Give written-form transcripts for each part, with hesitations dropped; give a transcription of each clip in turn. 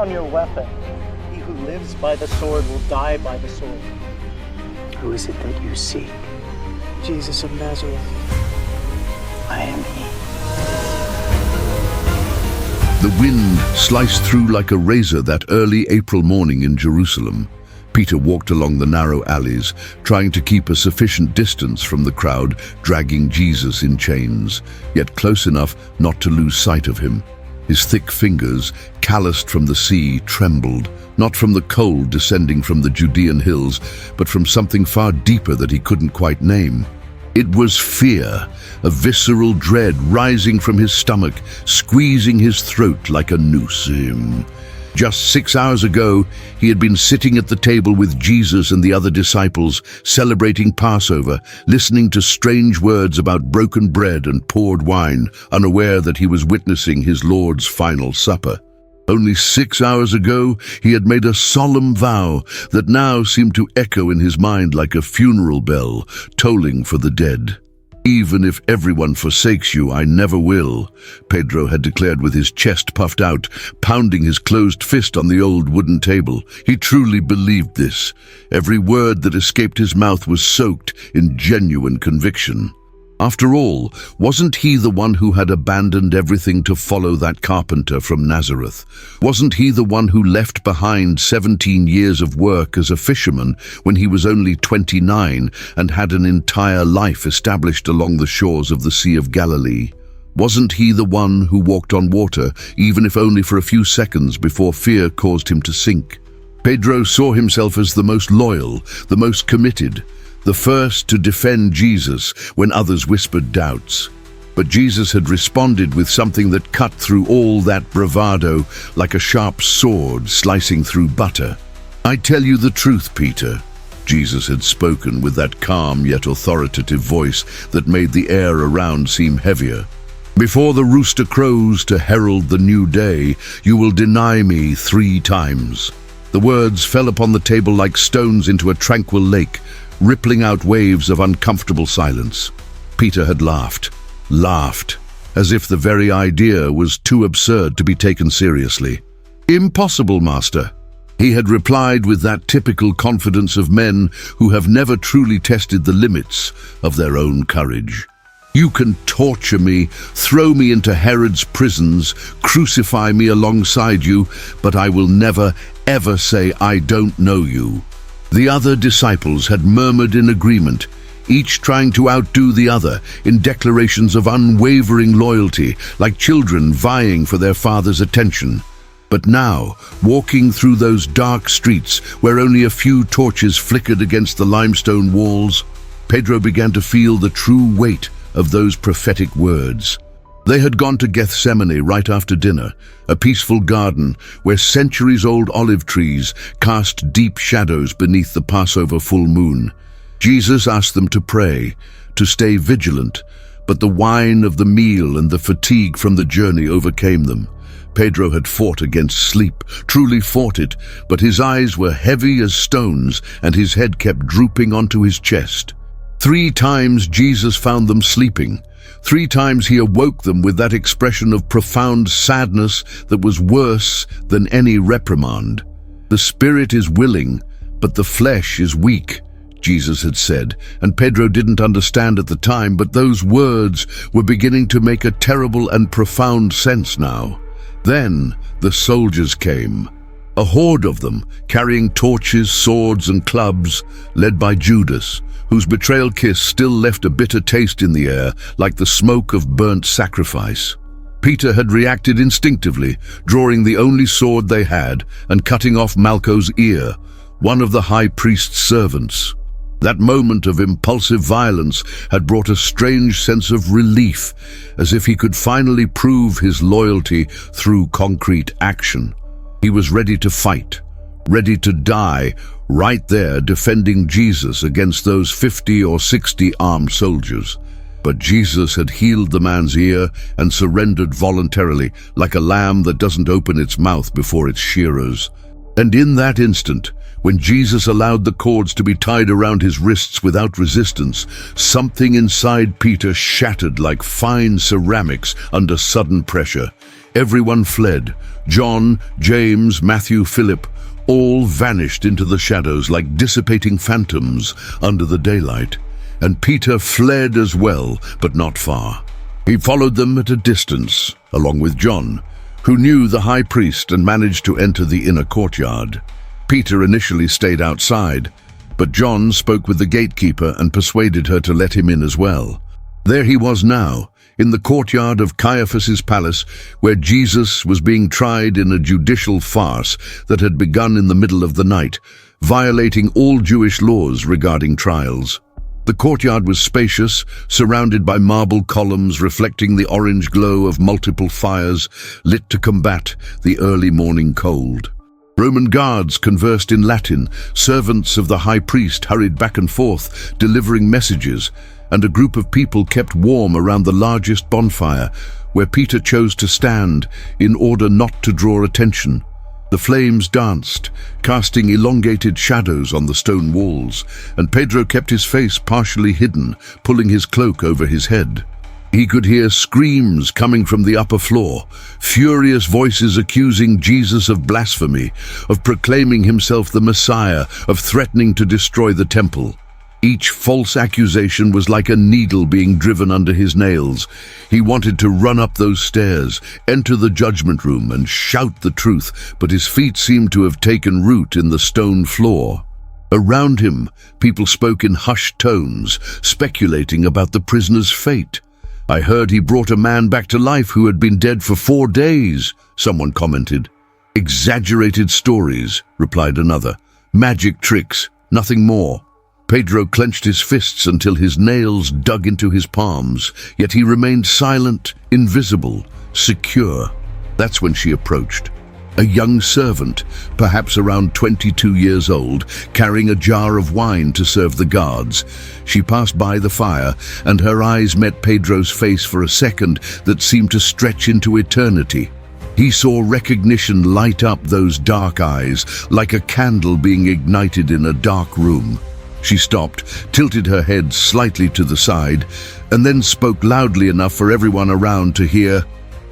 down your weapon. He who lives by the sword will die by the sword. Who is it that you seek? Jesus of Nazareth. I am he. The wind sliced through like a razor that early April morning in Jerusalem. Peter walked along the narrow alleys, trying to keep a sufficient distance from the crowd, dragging Jesus in chains, yet close enough not to lose sight of him. His thick fingers, calloused from the sea, trembled, not from the cold descending from the Judean hills, but from something far deeper that he couldn't quite name. It was fear, a visceral dread rising from his stomach, squeezing his throat like a noose. Just 6 hours ago, he had been sitting at the table with Jesus and the other disciples, celebrating Passover, listening to strange words about broken bread and poured wine, unaware that he was witnessing his Lord's final supper. Only 6 hours ago, he had made a solemn vow that now seemed to echo in his mind like a funeral bell, tolling for the dead. "Even if everyone forsakes you, I never will," Pedro had declared with his chest puffed out, pounding his closed fist on the old wooden table. He truly believed this. Every word that escaped his mouth was soaked in genuine conviction. After all, wasn't he the one who had abandoned everything to follow that carpenter from Nazareth? Wasn't he the one who left behind 17 years of work as a fisherman when he was only 29 and had an entire life established along the shores of the Sea of Galilee? Wasn't he the one who walked on water, even if only for a few seconds before fear caused him to sink? Pedro saw himself as the most loyal, the most committed, the first to defend Jesus when others whispered doubts. But Jesus had responded with something that cut through all that bravado like a sharp sword slicing through butter. "I tell you the truth, Peter," Jesus had spoken with that calm yet authoritative voice that made the air around seem heavier. "Before the rooster crows to herald the new day, you will deny me 3 times. The words fell upon the table like stones into a tranquil lake, rippling out waves of uncomfortable silence. Peter had laughed, as if the very idea was too absurd to be taken seriously. "Impossible, Master," he had replied with that typical confidence of men who have never truly tested the limits of their own courage. "You can torture me, throw me into Herod's prisons, crucify me alongside you, but I will never, ever say I don't know you." The other disciples had murmured in agreement, each trying to outdo the other in declarations of unwavering loyalty, like children vying for their father's attention. But now, walking through those dark streets where only a few torches flickered against the limestone walls, Pedro began to feel the true weight of those prophetic words. They had gone to Gethsemane right after dinner, a peaceful garden where centuries-old olive trees cast deep shadows beneath the Passover full moon. Jesus asked them to pray, to stay vigilant, but the wine of the meal and the fatigue from the journey overcame them. Pedro had fought against sleep, truly fought it, but his eyes were heavy as stones and his head kept drooping onto his chest. 3 times Jesus found them sleeping. 3 times he awoke them with that expression of profound sadness that was worse than any reprimand. "The spirit is willing, but the flesh is weak," Jesus had said, and Pedro didn't understand at the time, but those words were beginning to make a terrible and profound sense now. Then the soldiers came. A horde of them, carrying torches, swords, and clubs, led by Judas, whose betrayal kiss still left a bitter taste in the air, like the smoke of burnt sacrifice. Peter had reacted instinctively, drawing the only sword they had and cutting off Malcho's ear, one of the high priest's servants. That moment of impulsive violence had brought a strange sense of relief, as if he could finally prove his loyalty through concrete action. He was ready to fight, ready to die, right there defending Jesus against those 50 or 60 armed soldiers. But Jesus had healed the man's ear and surrendered voluntarily, like a lamb that doesn't open its mouth before its shearers. And in that instant, when Jesus allowed the cords to be tied around his wrists without resistance, something inside Peter shattered like fine ceramics under sudden pressure. Everyone fled. John, James, Matthew, Philip, all vanished into the shadows like dissipating phantoms under the daylight. And Peter fled as well, but not far. He followed them at a distance, along with John, who knew the high priest and managed to enter the inner courtyard. Peter initially stayed outside, but John spoke with the gatekeeper and persuaded her to let him in as well. There he was now, in the courtyard of Caiaphas's palace, where Jesus was being tried in a judicial farce that had begun in the middle of the night, violating all Jewish laws regarding trials. The courtyard was spacious, surrounded by marble columns reflecting the orange glow of multiple fires lit to combat the early morning cold. Roman guards conversed in Latin, servants of the high priest hurried back and forth, delivering messages, and a group of people kept warm around the largest bonfire, where Peter chose to stand in order not to draw attention. The flames danced, casting elongated shadows on the stone walls, and Pedro kept his face partially hidden, pulling his cloak over his head. He could hear screams coming from the upper floor, furious voices accusing Jesus of blasphemy, of proclaiming himself the Messiah, of threatening to destroy the temple. Each false accusation was like a needle being driven under his nails. He wanted to run up those stairs, enter the judgment room, and shout the truth, but his feet seemed to have taken root in the stone floor. Around him, people spoke in hushed tones, speculating about the prisoner's fate. "I heard he brought a man back to life who had been dead for 4 days," someone commented. "Exaggerated stories," replied another. "Magic tricks, nothing more." Pedro clenched his fists until his nails dug into his palms, yet he remained silent, invisible, secure. That's when she approached. A young servant, perhaps around 22 years old, carrying a jar of wine to serve the guards. She passed by the fire, and her eyes met Pedro's face for a second that seemed to stretch into eternity. He saw recognition light up those dark eyes, like a candle being ignited in a dark room. She stopped, tilted her head slightly to the side, and then spoke loudly enough for everyone around to hear.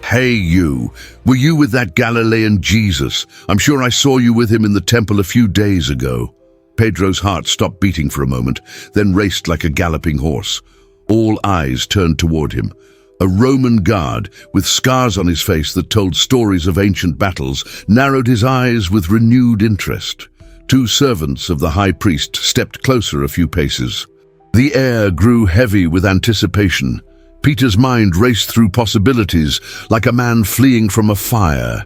"Hey you, were you with that Galilean Jesus? I'm sure I saw you with him in the temple a few days ago." Pedro's heart stopped beating for a moment, then raced like a galloping horse. All eyes turned toward him. A Roman guard, with scars on his face that told stories of ancient battles, narrowed his eyes with renewed interest. 2 servants of the high priest stepped closer a few paces. The air grew heavy with anticipation. Peter's mind raced through possibilities, like a man fleeing from a fire.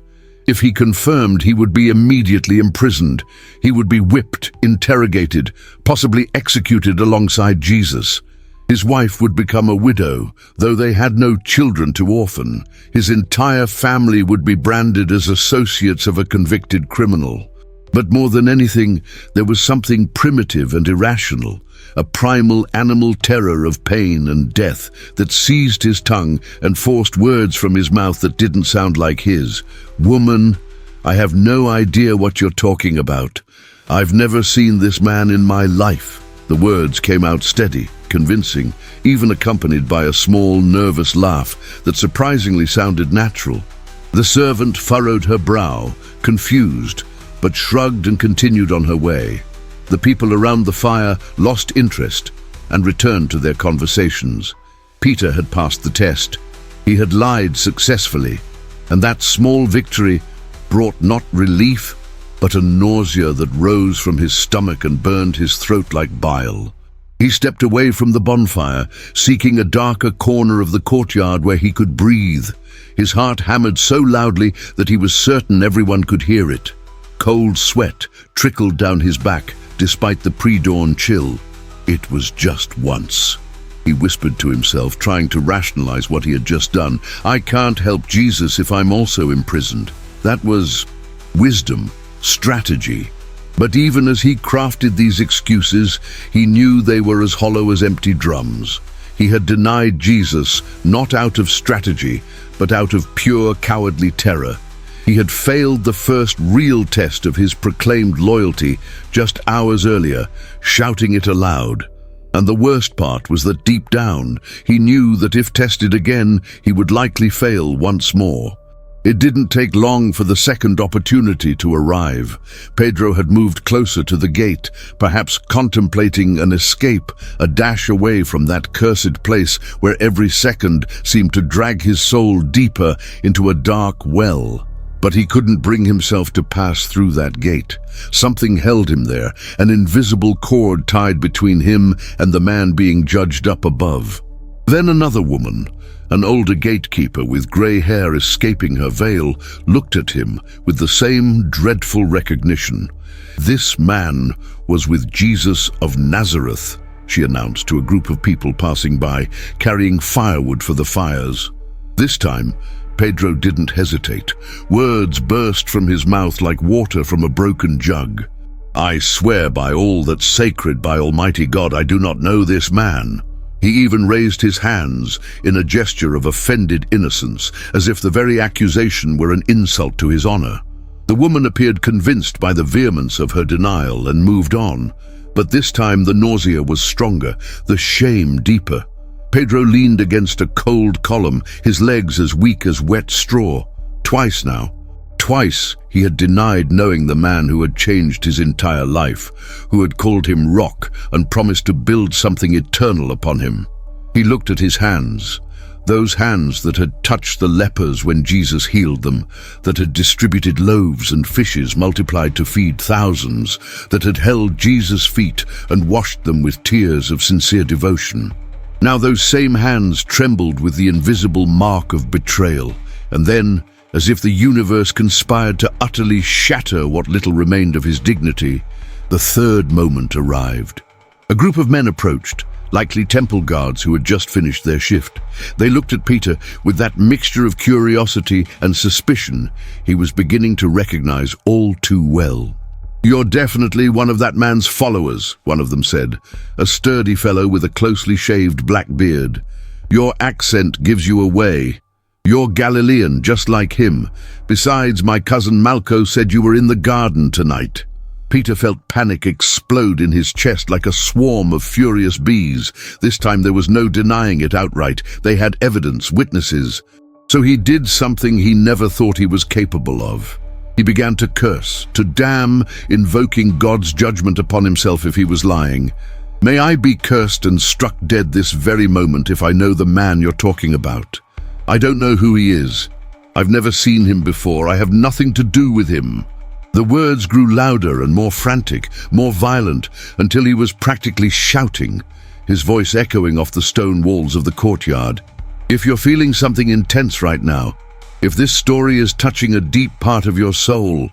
If he confirmed, he would be immediately imprisoned. He would be whipped, interrogated, possibly executed alongside Jesus. His wife would become a widow, though they had no children to orphan. His entire family would be branded as associates of a convicted criminal. But more than anything, there was something primitive and irrational, a primal animal terror of pain and death that seized his tongue and forced words from his mouth that didn't sound like his. "Woman, I have no idea what you're talking about. I've never seen this man in my life." The words came out steady, convincing, even accompanied by a small, nervous laugh that surprisingly sounded natural. The servant furrowed her brow, confused, but shrugged and continued on her way. The people around the fire lost interest and returned to their conversations. Peter had passed the test. He had lied successfully, and that small victory brought not relief, but a nausea that rose from his stomach and burned his throat like bile. He stepped away from the bonfire, seeking a darker corner of the courtyard where he could breathe. His heart hammered so loudly that he was certain everyone could hear it. Cold sweat trickled down his back despite the pre-dawn chill. "It was just once," he whispered to himself, trying to rationalize what he had just done. "I can't help Jesus if I'm also imprisoned." That was wisdom, strategy. But even as he crafted these excuses, he knew they were as hollow as empty drums. He had denied Jesus not out of strategy, but out of pure cowardly terror. He had failed the first real test of his proclaimed loyalty just hours earlier, shouting it aloud. And the worst part was that deep down, he knew that if tested again, he would likely fail once more. It didn't take long for the second opportunity to arrive. Pedro had moved closer to the gate, perhaps contemplating an escape, a dash away from that cursed place where every second seemed to drag his soul deeper into a dark well. But he couldn't bring himself to pass through that gate. Something held him there, an invisible cord tied between him and the man being judged up above. Then another woman, an older gatekeeper with grey hair escaping her veil, looked at him with the same dreadful recognition. "This man was with Jesus of Nazareth," she announced to a group of people passing by, carrying firewood for the fires. This time, Pedro didn't hesitate. Words burst from his mouth like water from a broken jug. "I swear by all that's sacred, by Almighty God, I do not know this man." He even raised his hands in a gesture of offended innocence, as if the very accusation were an insult to his honor. The woman appeared convinced by the vehemence of her denial and moved on. But this time the nausea was stronger, the shame deeper. Pedro leaned against a cold column, his legs as weak as wet straw. Twice now. Twice he had denied knowing the man who had changed his entire life, who had called him rock and promised to build something eternal upon him. He looked at his hands, those hands that had touched the lepers when Jesus healed them, that had distributed loaves and fishes multiplied to feed thousands, that had held Jesus' feet and washed them with tears of sincere devotion. Now those same hands trembled with the invisible mark of betrayal, and then, as if the universe conspired to utterly shatter what little remained of his dignity, the third moment arrived. A group of men approached, likely temple guards who had just finished their shift. They looked at Peter with that mixture of curiosity and suspicion he was beginning to recognize all too well. "You're definitely one of that man's followers," one of them said, a sturdy fellow with a closely shaved black beard. "Your accent gives you away. You're Galilean, just like him. Besides, my cousin Malco said you were in the garden tonight." Peter felt panic explode in his chest like a swarm of furious bees. This time there was no denying it outright. They had evidence, witnesses. So he did something he never thought he was capable of. He began to curse, to damn, invoking God's judgment upon himself if he was lying. "May I be cursed and struck dead this very moment if I know the man you're talking about. I don't know who he is. I've never seen him before. I have nothing to do with him." The words grew louder and more frantic, more violent, until he was practically shouting, his voice echoing off the stone walls of the courtyard. "If you're feeling something intense right now, if this story is touching a deep part of your soul,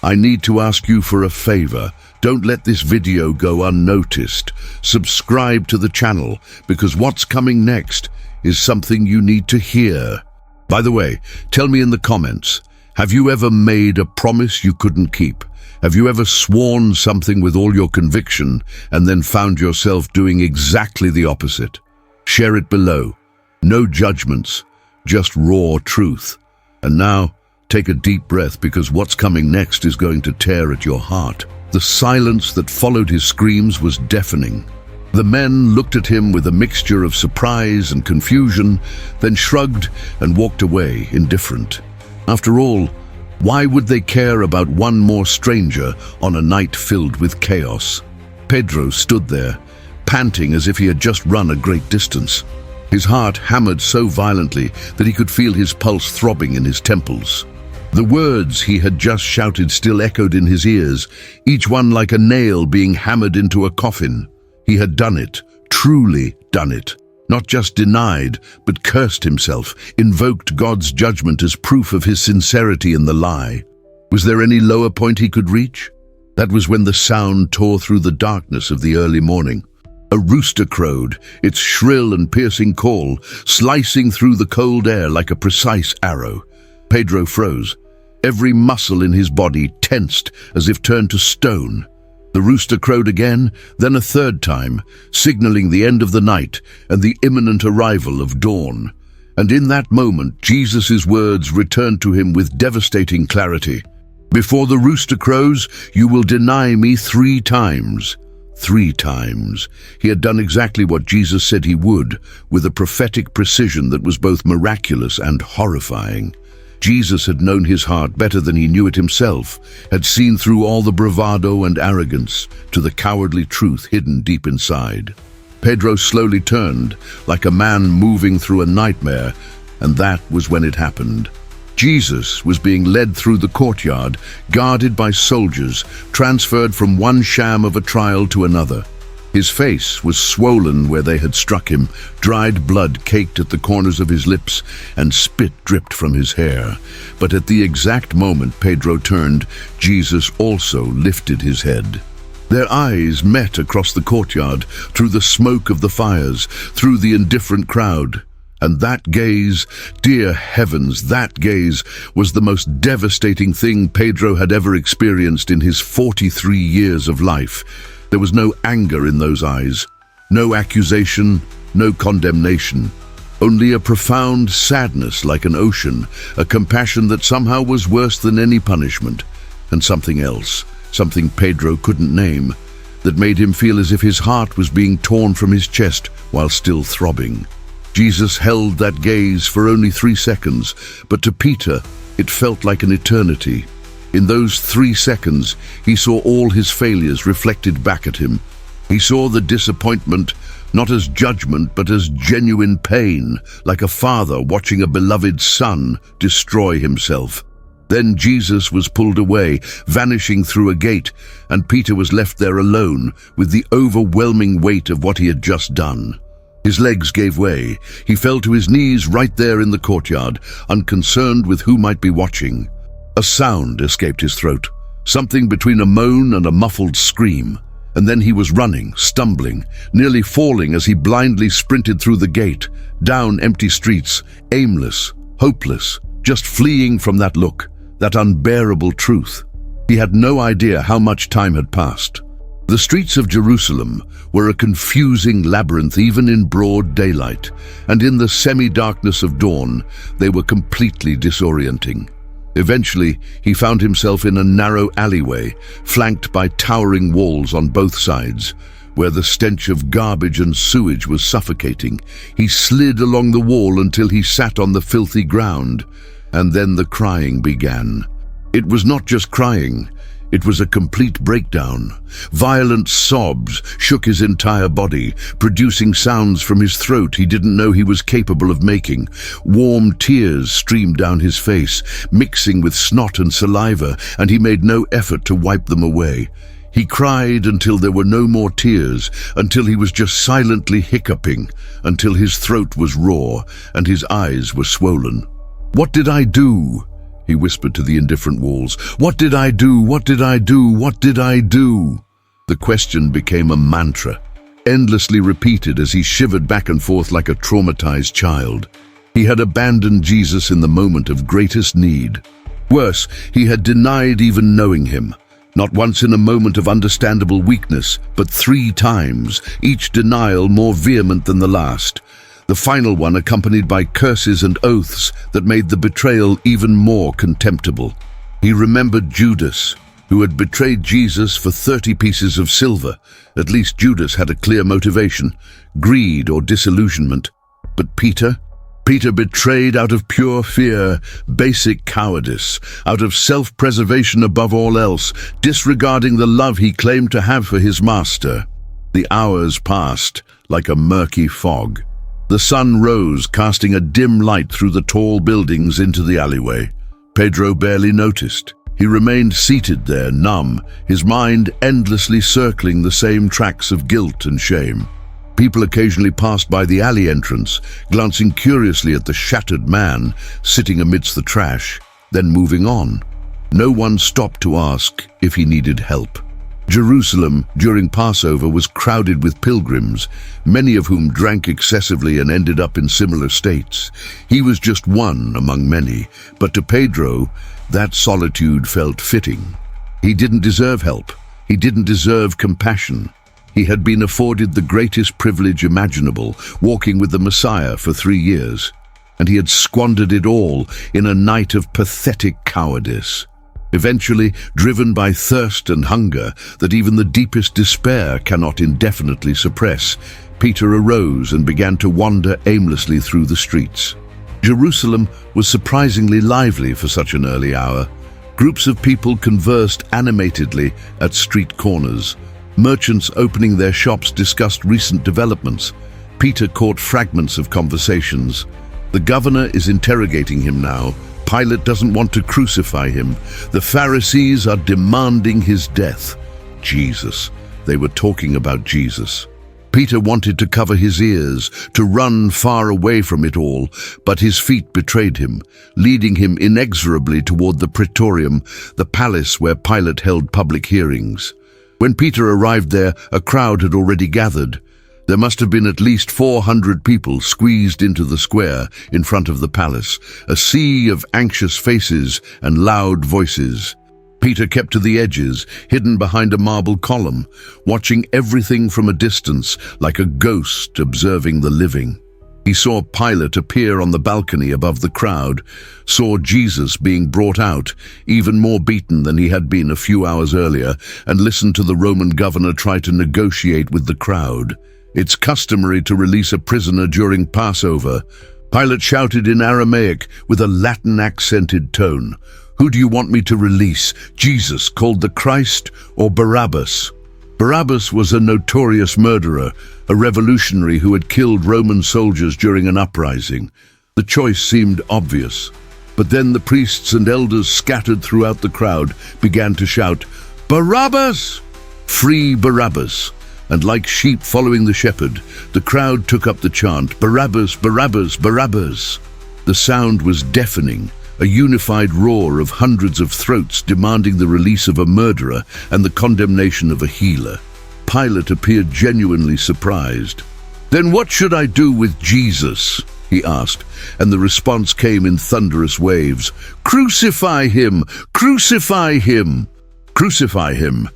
I need to ask you for a favor. Don't let this video go unnoticed. Subscribe to the channel, because what's coming next is something you need to hear. By the way, tell me in the comments, have you ever made a promise you couldn't keep? Have you ever sworn something with all your conviction and then found yourself doing exactly the opposite? Share it below. No judgments, just raw truth. And now, take a deep breath, because what's coming next is going to tear at your heart. The silence that followed his screams was deafening. The men looked at him with a mixture of surprise and confusion, then shrugged and walked away, indifferent. After all, why would they care about one more stranger on a night filled with chaos? Pedro stood there, panting as if he had just run a great distance. His heart hammered so violently that he could feel his pulse throbbing in his temples. The words he had just shouted still echoed in his ears, each one like a nail being hammered into a coffin. He had done it, truly done it. Not just denied, but cursed himself, invoked God's judgment as proof of his sincerity in the lie. Was there any lower point he could reach? That was when the sound tore through the darkness of the early morning. A rooster crowed, its shrill and piercing call slicing through the cold air like a precise arrow. Pedro froze, every muscle in his body tensed as if turned to stone. The rooster crowed again, then a third time, signaling the end of the night and the imminent arrival of dawn. And in that moment, Jesus' words returned to him with devastating clarity. "Before the rooster crows, you will deny me 3 times. 3 times. He had done exactly what Jesus said he would, with a prophetic precision that was both miraculous and horrifying. Jesus had known his heart better than he knew it himself, had seen through all the bravado and arrogance to the cowardly truth hidden deep inside. Pedro slowly turned, like a man moving through a nightmare, and that was when it happened. Jesus was being led through the courtyard, guarded by soldiers, transferred from one sham of a trial to another. His face was swollen where they had struck him, dried blood caked at the corners of his lips, and spit dripped from his hair. But at the exact moment Pedro turned, Jesus also lifted his head. Their eyes met across the courtyard, through the smoke of the fires, through the indifferent crowd. And that gaze, dear heavens, that gaze was the most devastating thing Pedro had ever experienced in his 43 years of life. There was no anger in those eyes, no accusation, no condemnation, only a profound sadness like an ocean, a compassion that somehow was worse than any punishment, and something else, something Pedro couldn't name, that made him feel as if his heart was being torn from his chest while still throbbing. Jesus held that gaze for only 3 seconds, but to Peter it felt like an eternity. In those 3 seconds, he saw all his failures reflected back at him. He saw the disappointment not as judgment but as genuine pain, like a father watching a beloved son destroy himself. Then Jesus was pulled away, vanishing through a gate, and Peter was left there alone with the overwhelming weight of what he had just done. His legs gave way. He fell to his knees right there in the courtyard, unconcerned with who might be watching. A sound escaped his throat, something between a moan and a muffled scream, and then he was running, stumbling, nearly falling as he blindly sprinted through the gate, down empty streets, aimless, hopeless, just fleeing from that look, that unbearable truth. He had no idea how much time had passed. The streets of Jerusalem were a confusing labyrinth even in broad daylight, and in the semi-darkness of dawn, they were completely disorienting. Eventually, he found himself in a narrow alleyway, flanked by towering walls on both sides. Where the stench of garbage and sewage was suffocating, he slid along the wall until he sat on the filthy ground. And then the crying began. It was not just crying. It was a complete breakdown. Violent sobs shook his entire body, producing sounds from his throat he didn't know he was capable of making. Warm tears streamed down his face, mixing with snot and saliva, and he made no effort to wipe them away. He cried until there were no more tears, until he was just silently hiccuping, until his throat was raw and his eyes were swollen. "What did I do?" he whispered to the indifferent walls. "What did I do? What did I do? What did I do?" The question became a mantra, endlessly repeated as he shivered back and forth like a traumatized child. He had abandoned Jesus in the moment of greatest need. Worse, he had denied even knowing him. Not once in a moment of understandable weakness, but 3 times, each denial more vehement than the last. The final one accompanied by curses and oaths that made the betrayal even more contemptible. He remembered Judas, who had betrayed Jesus for 30 pieces of silver. At least Judas had a clear motivation, greed or disillusionment. But Peter betrayed out of pure fear, basic cowardice, out of self-preservation above all else, disregarding the love he claimed to have for his master. The hours passed like a murky fog. The sun rose, casting a dim light through the tall buildings into the alleyway. Pedro barely noticed. He remained seated there, numb, his mind endlessly circling the same tracks of guilt and shame. People occasionally passed by the alley entrance, glancing curiously at the shattered man sitting amidst the trash, then moving on. No one stopped to ask if he needed help. Jerusalem during Passover was crowded with pilgrims, many of whom drank excessively and ended up in similar states. He was just one among many, but to Pedro, that solitude felt fitting. He didn't deserve help. He didn't deserve compassion. He had been afforded the greatest privilege imaginable, walking with the Messiah for 3 years, and he had squandered it all in a night of pathetic cowardice. Eventually, driven by thirst and hunger that even the deepest despair cannot indefinitely suppress, Peter arose and began to wander aimlessly through the streets. Jerusalem was surprisingly lively for such an early hour. Groups of people conversed animatedly at street corners. Merchants opening their shops discussed recent developments. Peter caught fragments of conversations. The governor is interrogating him now. Pilate doesn't want to crucify him. The Pharisees are demanding his death. Jesus. They were talking about Jesus. Peter wanted to cover his ears, to run far away from it all, but his feet betrayed him, leading him inexorably toward the Praetorium, the palace where Pilate held public hearings. When Peter arrived there, a crowd had already gathered. There must have been at least 400 people squeezed into the square in front of the palace, a sea of anxious faces and loud voices. Peter kept to the edges, hidden behind a marble column, watching everything from a distance, like a ghost observing the living. He saw Pilate appear on the balcony above the crowd, saw Jesus being brought out, even more beaten than he had been a few hours earlier, and listened to the Roman governor try to negotiate with the crowd. It's customary to release a prisoner during Passover. Pilate shouted in Aramaic with a Latin-accented tone, "Who do you want me to release, Jesus called the Christ or Barabbas?" Barabbas was a notorious murderer, a revolutionary who had killed Roman soldiers during an uprising. The choice seemed obvious. But then the priests and elders scattered throughout the crowd began to shout, "Barabbas! Free Barabbas!" And like sheep following the shepherd, the crowd took up the chant, "Barabbas, Barabbas, Barabbas!" The sound was deafening, a unified roar of hundreds of throats demanding the release of a murderer and the condemnation of a healer. Pilate appeared genuinely surprised. "Then what should I do with Jesus?" he asked, and the response came in thunderous waves. "Crucify him! Crucify him! Crucify him!"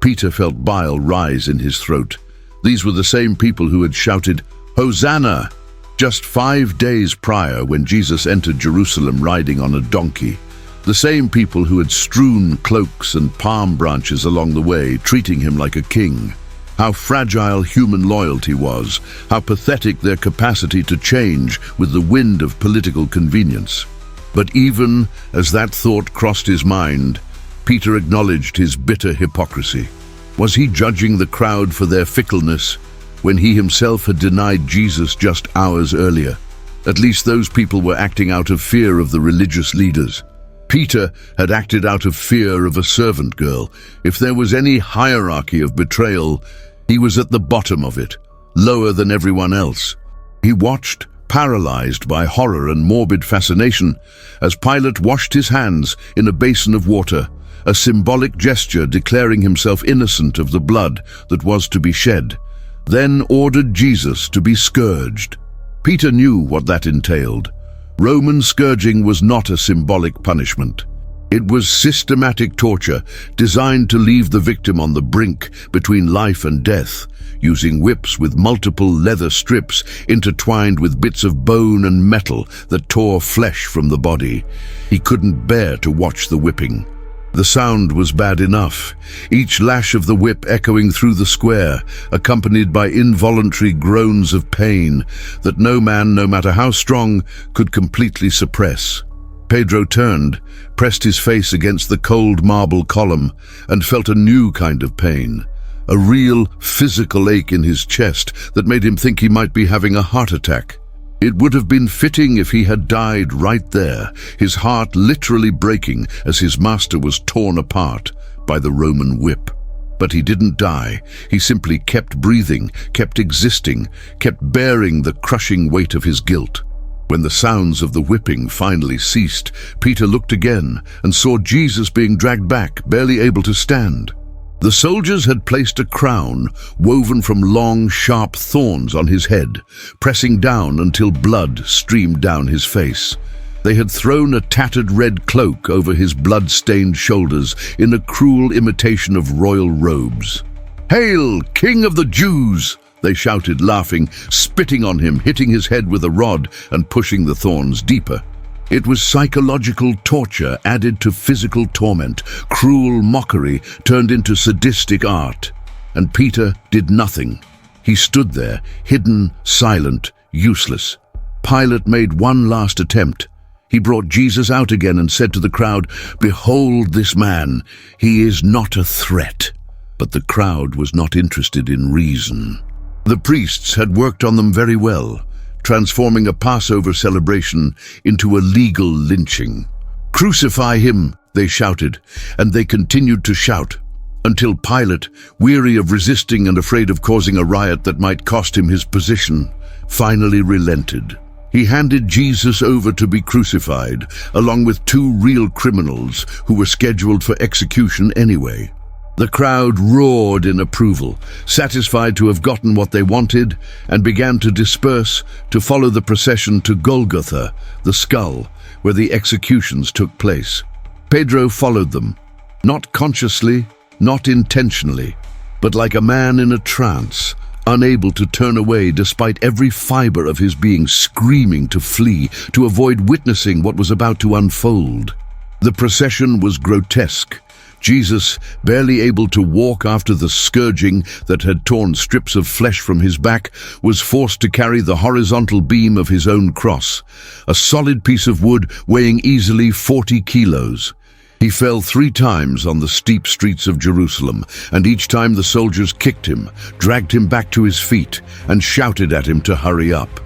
Peter felt bile rise in his throat. These were the same people who had shouted, "Hosanna!" just 5 days prior when Jesus entered Jerusalem riding on a donkey. The same people who had strewn cloaks and palm branches along the way, treating him like a king. How fragile human loyalty was, how pathetic their capacity to change with the wind of political convenience. But even as that thought crossed his mind, Peter acknowledged his bitter hypocrisy. Was he judging the crowd for their fickleness when he himself had denied Jesus just hours earlier? At least those people were acting out of fear of the religious leaders. Peter had acted out of fear of a servant girl. If there was any hierarchy of betrayal, he was at the bottom of it, lower than everyone else. He watched, paralyzed by horror and morbid fascination, as Pilate washed his hands in a basin of water, a symbolic gesture declaring himself innocent of the blood that was to be shed, then ordered Jesus to be scourged. Peter knew what that entailed. Roman scourging was not a symbolic punishment. It was systematic torture designed to leave the victim on the brink between life and death, using whips with multiple leather strips intertwined with bits of bone and metal that tore flesh from the body. He couldn't bear to watch the whipping. The sound was bad enough, each lash of the whip echoing through the square, accompanied by involuntary groans of pain that no man, no matter how strong, could completely suppress. Pedro turned, pressed his face against the cold marble column, and felt a new kind of pain, a real physical ache in his chest that made him think he might be having a heart attack. It would have been fitting if he had died right there, his heart literally breaking as his master was torn apart by the Roman whip. But he didn't die. He simply kept breathing, kept existing, kept bearing the crushing weight of his guilt. When the sounds of the whipping finally ceased, Peter looked again and saw Jesus being dragged back, barely able to stand. The soldiers had placed a crown woven from long, sharp thorns on his head, pressing down until blood streamed down his face. They had thrown a tattered red cloak over his blood-stained shoulders in a cruel imitation of royal robes. "Hail, King of the Jews!" they shouted, laughing, spitting on him, hitting his head with a rod and pushing the thorns deeper. It was psychological torture added to physical torment, cruel mockery turned into sadistic art. And Peter did nothing. He stood there, hidden, silent, useless. Pilate made one last attempt. He brought Jesus out again and said to the crowd, "Behold this man, he is not a threat." But the crowd was not interested in reason. The priests had worked on them very well, transforming a Passover celebration into a legal lynching. "Crucify him," they shouted, and they continued to shout, until Pilate, weary of resisting and afraid of causing a riot that might cost him his position, finally relented. He handed Jesus over to be crucified, along with two real criminals who were scheduled for execution anyway. The crowd roared in approval, satisfied to have gotten what they wanted, and began to disperse to follow the procession to Golgotha, the skull, where the executions took place. Pedro followed them, not consciously, not intentionally, but like a man in a trance, unable to turn away despite every fiber of his being screaming to flee, to avoid witnessing what was about to unfold. The procession was grotesque. Jesus, barely able to walk after the scourging that had torn strips of flesh from his back, was forced to carry the horizontal beam of his own cross, a solid piece of wood weighing easily 40 kilos. He fell 3 times on the steep streets of Jerusalem, and each time the soldiers kicked him, dragged him back to his feet, and shouted at him to hurry up.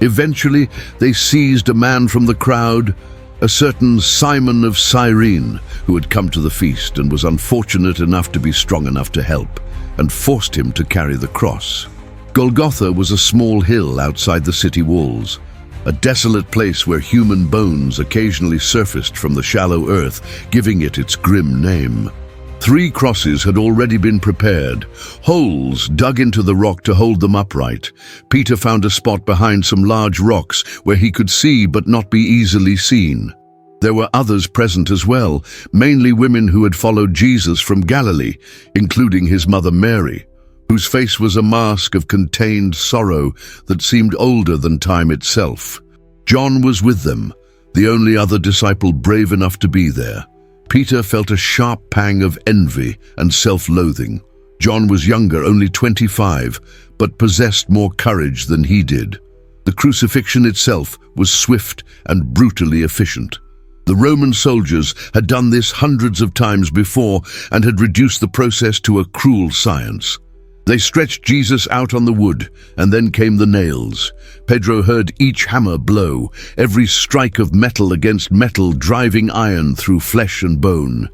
Eventually, they seized a man from the crowd, a certain Simon of Cyrene, who had come to the feast and was unfortunate enough to be strong enough to help, and forced him to carry the cross. Golgotha was a small hill outside the city walls, a desolate place where human bones occasionally surfaced from the shallow earth, giving it its grim name. 3 crosses had already been prepared, holes dug into the rock to hold them upright. Peter found a spot behind some large rocks where he could see but not be easily seen. There were others present as well, mainly women who had followed Jesus from Galilee, including his mother Mary, whose face was a mask of contained sorrow that seemed older than time itself. John was with them, the only other disciple brave enough to be there. Peter felt a sharp pang of envy and self-loathing. John was younger, only 25, but possessed more courage than he did. The crucifixion itself was swift and brutally efficient. The Roman soldiers had done this hundreds of times before and had reduced the process to a cruel science. They stretched Jesus out on the wood, and then came the nails. Pedro heard each hammer blow, every strike of metal against metal driving iron through flesh and bone.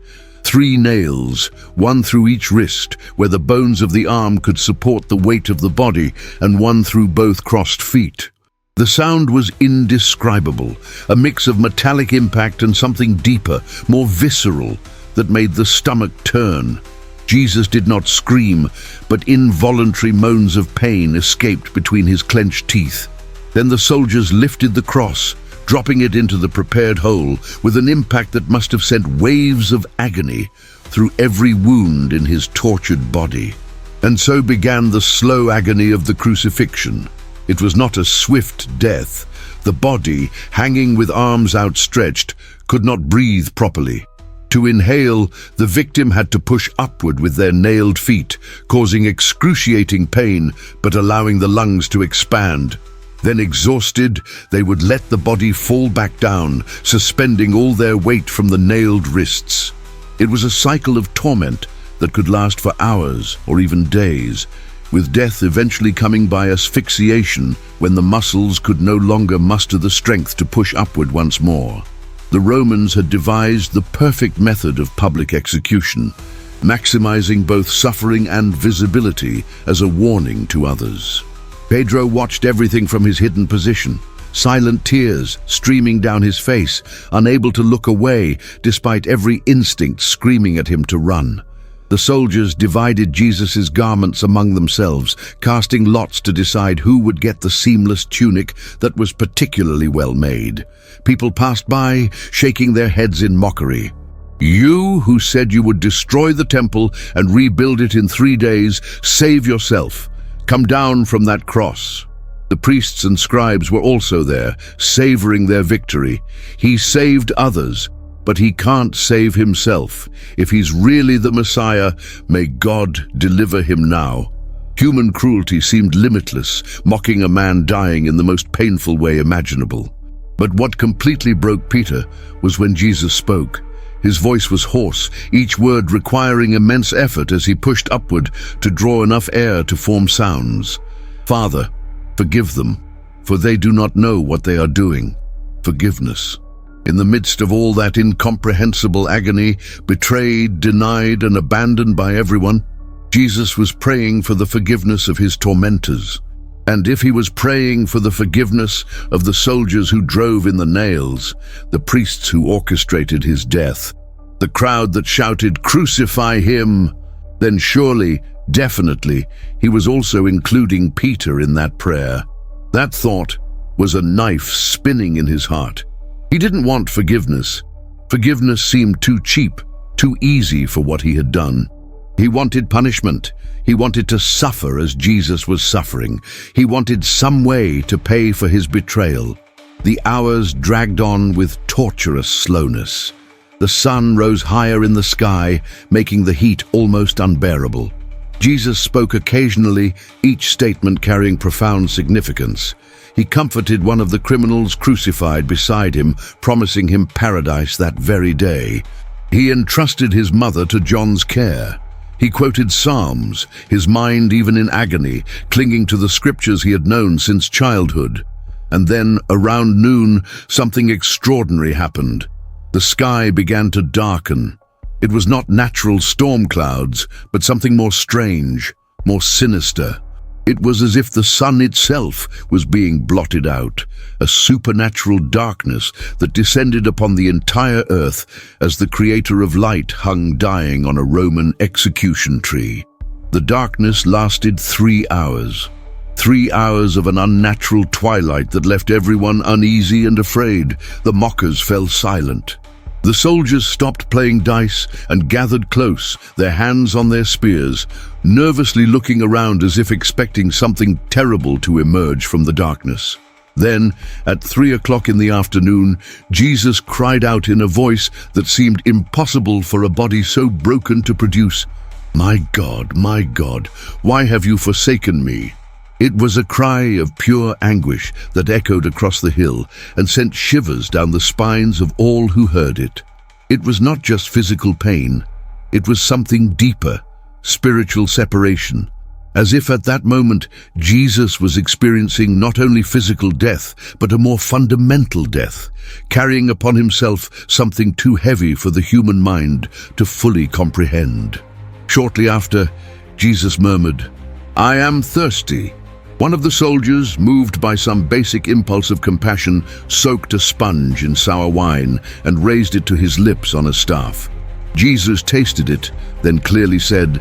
3 nails, one through each wrist, where the bones of the arm could support the weight of the body, and one through both crossed feet. The sound was indescribable, a mix of metallic impact and something deeper, more visceral, that made the stomach turn. Jesus did not scream, but involuntary moans of pain escaped between his clenched teeth. Then the soldiers lifted the cross, dropping it into the prepared hole with an impact that must have sent waves of agony through every wound in his tortured body. And so began the slow agony of the crucifixion. It was not a swift death. The body, hanging with arms outstretched, could not breathe properly. To inhale, the victim had to push upward with their nailed feet, causing excruciating pain but allowing the lungs to expand. Then, exhausted, they would let the body fall back down, suspending all their weight from the nailed wrists. It was a cycle of torment that could last for hours or even days, with death eventually coming by asphyxiation when the muscles could no longer muster the strength to push upward once more. The Romans had devised the perfect method of public execution, maximizing both suffering and visibility as a warning to others. Pedro watched everything from his hidden position, silent tears streaming down his face, unable to look away despite every instinct screaming at him to run. The soldiers divided Jesus' garments among themselves, casting lots to decide who would get the seamless tunic that was particularly well made. People passed by, shaking their heads in mockery. "You who said you would destroy the temple and rebuild it in 3 days, save yourself. Come down from that cross." The priests and scribes were also there, savoring their victory. He saved others, but he can't save himself. If he's really the Messiah, may God deliver him now. Human cruelty seemed limitless, mocking a man dying in the most painful way imaginable. But what completely broke Peter was when Jesus spoke. His voice was hoarse, each word requiring immense effort as he pushed upward to draw enough air to form sounds. "Father, forgive them, for they do not know what they are doing." Forgiveness. In the midst of all that incomprehensible agony, betrayed, denied, and abandoned by everyone, Jesus was praying for the forgiveness of his tormentors. And if he was praying for the forgiveness of the soldiers who drove in the nails, the priests who orchestrated his death, the crowd that shouted, "Crucify him," then surely, definitely, he was also including Peter in that prayer. That thought was a knife spinning in his heart. He didn't want forgiveness. Forgiveness seemed too cheap, too easy for what he had done. He wanted punishment. He wanted to suffer as Jesus was suffering. He wanted some way to pay for his betrayal. The hours dragged on with torturous slowness. The sun rose higher in the sky, making the heat almost unbearable. Jesus spoke occasionally, each statement carrying profound significance. He comforted one of the criminals crucified beside him, promising him paradise that very day. He entrusted his mother to John's care. He quoted Psalms, his mind even in agony, clinging to the scriptures he had known since childhood. And then, around noon, something extraordinary happened. The sky began to darken. It was not natural storm clouds, but something more strange, more sinister. It was as if the sun itself was being blotted out, a supernatural darkness that descended upon the entire earth as the creator of light hung dying on a Roman execution tree. The darkness lasted 3 hours. 3 hours of an unnatural twilight that left everyone uneasy and afraid. The mockers fell silent. The soldiers stopped playing dice and gathered close, their hands on their spears, nervously looking around as if expecting something terrible to emerge from the darkness. Then, at 3 o'clock in the afternoon, Jesus cried out in a voice that seemed impossible for a body so broken to produce, my God, why have you forsaken me?" It was a cry of pure anguish that echoed across the hill and sent shivers down the spines of all who heard it. It was not just physical pain. It was something deeper, spiritual separation. As if at that moment, Jesus was experiencing not only physical death, but a more fundamental death, carrying upon himself something too heavy for the human mind to fully comprehend. Shortly after, Jesus murmured, "I am thirsty." One of the soldiers, moved by some basic impulse of compassion, soaked a sponge in sour wine and raised it to his lips on a staff. Jesus tasted it, then clearly said,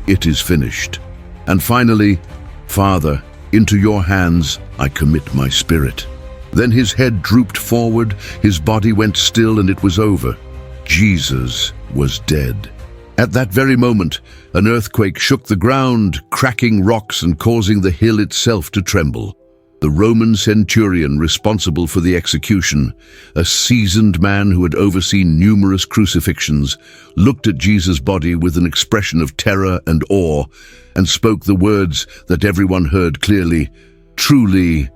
"It is finished." And finally, "Father, into your hands I commit my spirit." Then his head drooped forward, his body went still, and it was over. Jesus was dead. At that very moment, an earthquake shook the ground, cracking rocks and causing the hill itself to tremble. The Roman centurion responsible for the execution, a seasoned man who had overseen numerous crucifixions, looked at Jesus' body with an expression of terror and awe and spoke the words that everyone heard clearly, "Truly,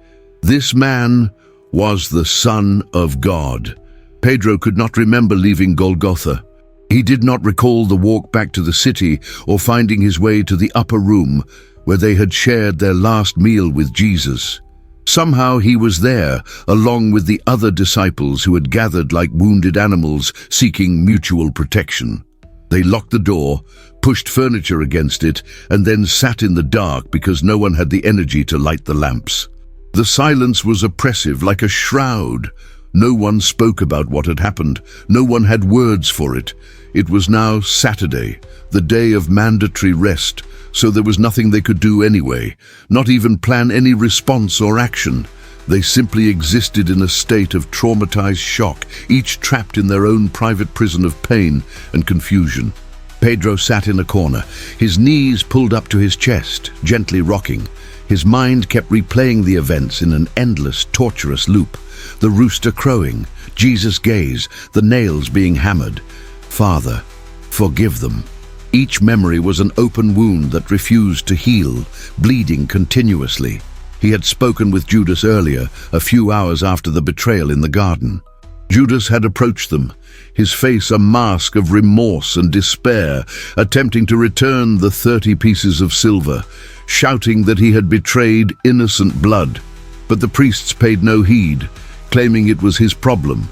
this man was the Son of God." Pedro could not remember leaving Golgotha. He did not recall the walk back to the city or finding his way to the upper room where they had shared their last meal with Jesus. Somehow he was there, along with the other disciples who had gathered like wounded animals seeking mutual protection. They locked the door, pushed furniture against it, and then sat in the dark because no one had the energy to light the lamps. The silence was oppressive, like a shroud. No one spoke about what had happened. No one had words for it. It was now Saturday, the day of mandatory rest, so there was nothing they could do anyway, not even plan any response or action. They simply existed in a state of traumatized shock, each trapped in their own private prison of pain and confusion. Pedro sat in a corner, his knees pulled up to his chest, gently rocking. His mind kept replaying the events in an endless, torturous loop. The rooster crowing, Jesus' gaze, the nails being hammered. "Father, forgive them. Each memory was an open wound that refused to heal, bleeding continuously. He had spoken with Judas earlier, a few hours after the betrayal in the garden. Judas had approached them, his face a mask of remorse and despair, attempting to return the 30 pieces of silver, shouting that he had betrayed innocent blood. But the priests paid no heed, claiming it was his problem.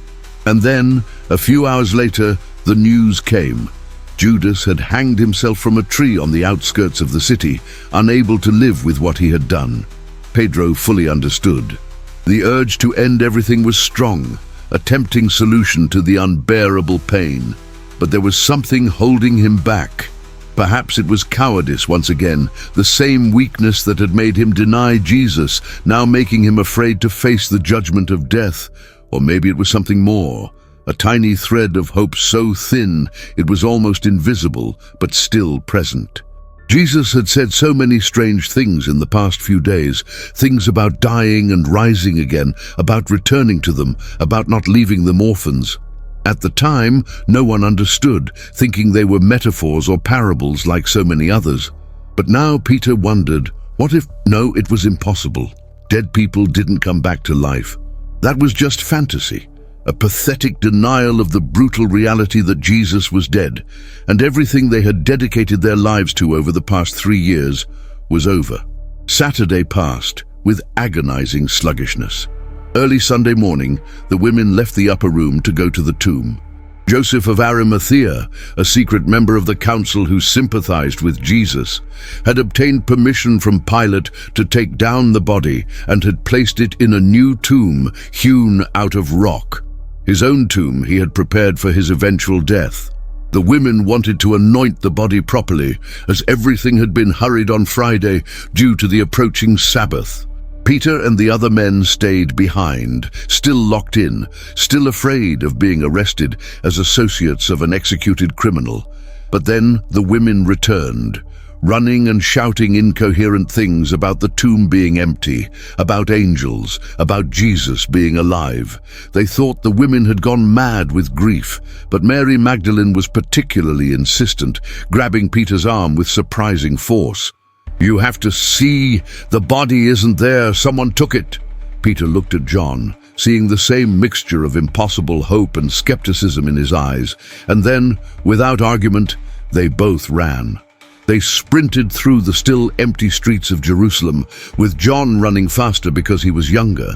And then, a few hours later, the news came. Judas had hanged himself from a tree on the outskirts of the city, unable to live with what he had done. Pedro fully understood. The urge to end everything was strong, a tempting solution to the unbearable pain. But there was something holding him back. Perhaps it was cowardice once again, the same weakness that had made him deny Jesus, now making him afraid to face the judgment of death. Or maybe it was something more, a tiny thread of hope so thin it was almost invisible, but still present. Jesus had said so many strange things in the past few days, things about dying and rising again, about returning to them, about not leaving them orphans. At the time, no one understood, thinking they were metaphors or parables like so many others. But now Peter wondered, what if, no, it was impossible. Dead people didn't come back to life. That was just fantasy, a pathetic denial of the brutal reality that Jesus was dead, and everything they had dedicated their lives to over the past 3 years was over. Saturday passed with agonizing sluggishness. Early Sunday morning, the women left the upper room to go to the tomb. Joseph of Arimathea, a secret member of the council who sympathized with Jesus, had obtained permission from Pilate to take down the body and had placed it in a new tomb hewn out of rock. His own tomb he had prepared for his eventual death. The women wanted to anoint the body properly, as everything had been hurried on Friday due to the approaching Sabbath. Peter and the other men stayed behind, still locked in, still afraid of being arrested as associates of an executed criminal. But then the women returned, running and shouting incoherent things about the tomb being empty, about angels, about Jesus being alive. They thought the women had gone mad with grief, but Mary Magdalene was particularly insistent, grabbing Peter's arm with surprising force. "You have to see, the body isn't there, someone took it." Peter looked at John, seeing the same mixture of impossible hope and skepticism in his eyes, and then, without argument, they both ran. They sprinted through the still empty streets of Jerusalem, with John running faster because he was younger,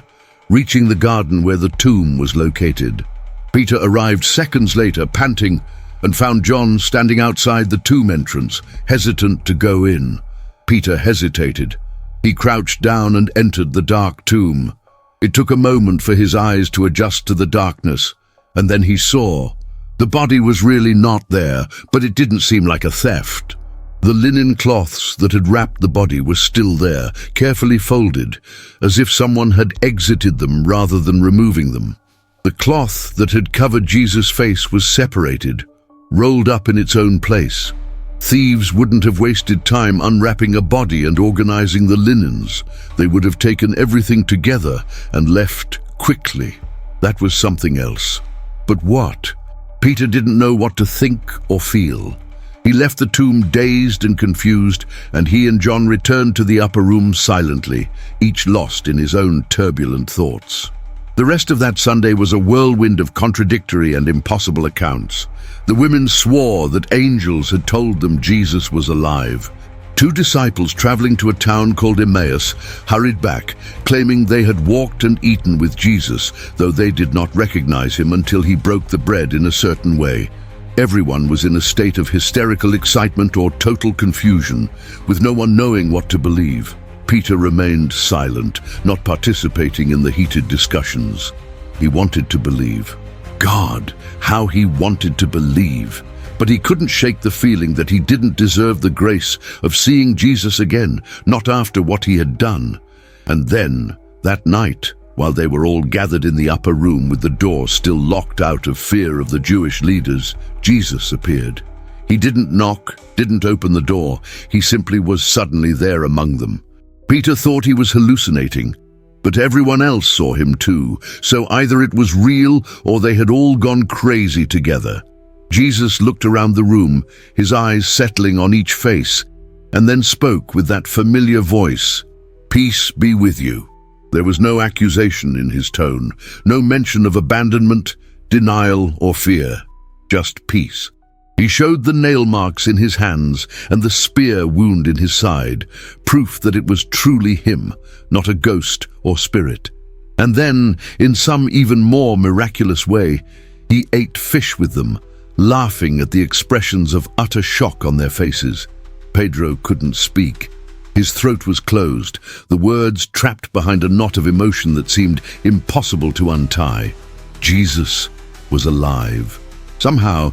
reaching the garden where the tomb was located. Peter arrived seconds later, panting, and found John standing outside the tomb entrance, hesitant to go in. Peter hesitated. He crouched down and entered the dark tomb. It took a moment for his eyes to adjust to the darkness, and then he saw. The body was really not there, but it didn't seem like a theft. The linen cloths that had wrapped the body were still there, carefully folded, as if someone had exited them rather than removing them. The cloth that had covered Jesus' face was separated, rolled up in its own place. Thieves wouldn't have wasted time unwrapping a body and organizing the linens. They would have taken everything together and left quickly. That was something else. But what? Peter didn't know what to think or feel. He left the tomb dazed and confused, and he and John returned to the upper room silently, each lost in his own turbulent thoughts. The rest of that Sunday was a whirlwind of contradictory and impossible accounts. The women swore that angels had told them Jesus was alive. 2 disciples traveling to a town called Emmaus hurried back, claiming they had walked and eaten with Jesus, though they did not recognize him until he broke the bread in a certain way. Everyone was in a state of hysterical excitement or total confusion, with no one knowing what to believe. Peter remained silent, not participating in the heated discussions. He wanted to believe. God, how he wanted to believe. But he couldn't shake the feeling that he didn't deserve the grace of seeing Jesus again, not after what he had done. And then, that night, while they were all gathered in the upper room with the door still locked out of fear of the Jewish leaders, Jesus appeared. He didn't knock, didn't open the door. He simply was suddenly there among them. Peter thought he was hallucinating, but everyone else saw him too, so either it was real or they had all gone crazy together. Jesus looked around the room, his eyes settling on each face, and then spoke with that familiar voice, "Peace be with you." There was no accusation in his tone, no mention of abandonment, denial, or fear, just peace. He showed the nail marks in his hands and the spear wound in his side, proof that it was truly him, not a ghost or spirit. And then, in some even more miraculous way, he ate fish with them, laughing at the expressions of utter shock on their faces. Pedro couldn't speak. His throat was closed, the words trapped behind a knot of emotion that seemed impossible to untie. Jesus was alive. Somehow,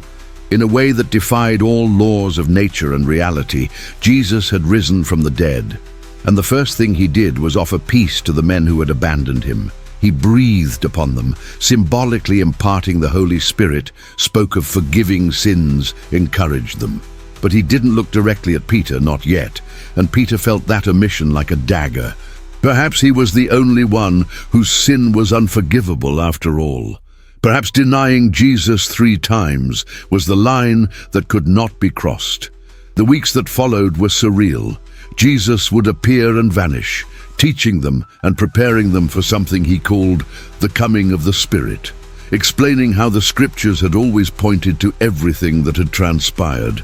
in a way that defied all laws of nature and reality, Jesus had risen from the dead. And the first thing he did was offer peace to the men who had abandoned him. He breathed upon them, symbolically imparting the Holy Spirit, spoke of forgiving sins, encouraged them. But he didn't look directly at Peter, not yet, and Peter felt that omission like a dagger. Perhaps he was the only one whose sin was unforgivable after all. Perhaps denying Jesus 3 times was the line that could not be crossed. The weeks that followed were surreal. Jesus would appear and vanish, teaching them and preparing them for something he called the coming of the Spirit, explaining how the scriptures had always pointed to everything that had transpired.